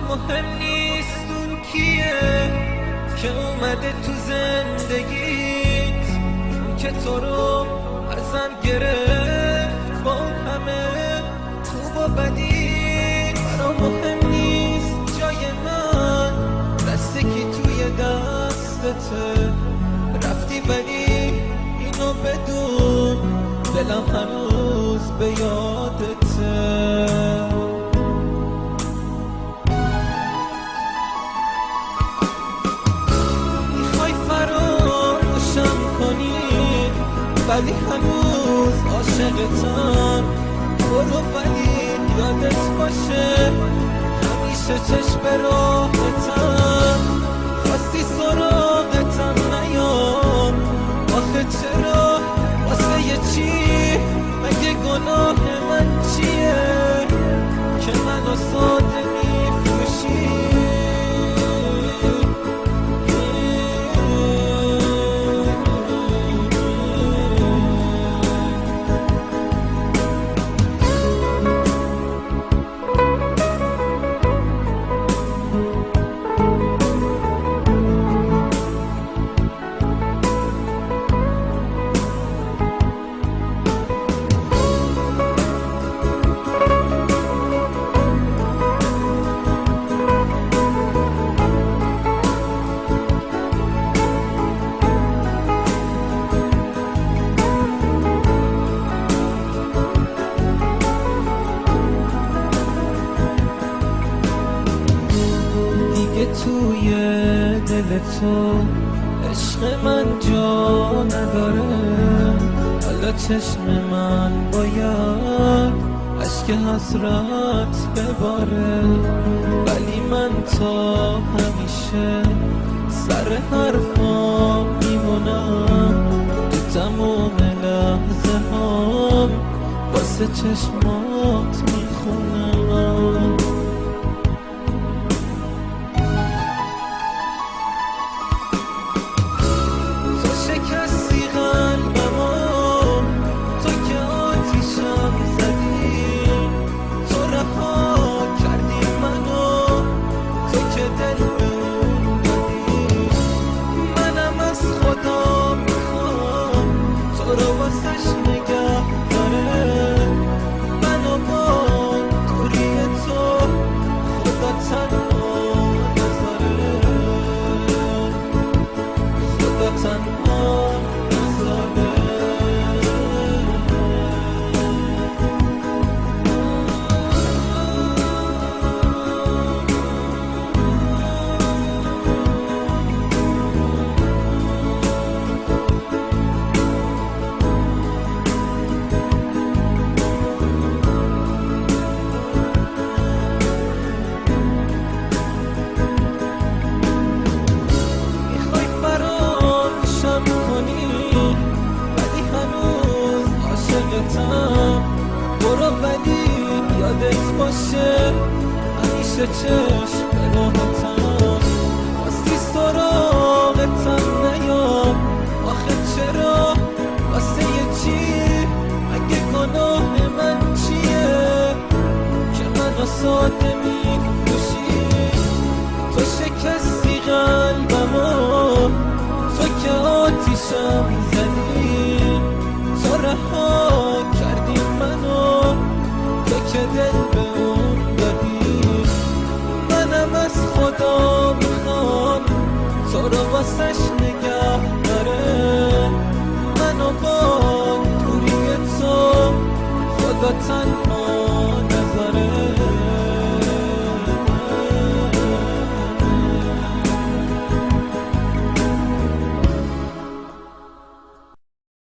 مهم نیست اون کیه که اومده تو زندگیت، اون که تو رو ازم گرفت با اون همه خوب و بدی. برام مهم نیست جای من دست کی توی دستته، رفتی ولی اینو بدون دلم هنوز به یادته. ولی هنوز عاشقتم، برو ولی یادت باشه همیشه چشم راحتم. خواستی سراغتم نیام، آخه چرا واسه یه چی؟ مگه گناه من چیه که منو ساده میفروشی؟ توی دل تو عشق من جا نداره، حالا چشم من باید اشک حسرت بباره. ولی من تا همیشه سر حرفا میمونم، تو تموم لحظه هم واسه چشمات میخونم. برو ولی یادت باشه همیشه چشم به راحتم. خواستی سراغتم نیام، آخه چرا واسه یه چی؟ مگه گناه من چیه که منو ساده میفروشی؟ تو شکستی قلبمو، تو که آتیشم زدی، تو رها کردی منو، تو که دل به اون دادی. منم از خدا میخوام تو رو واسش نگه داره، تنها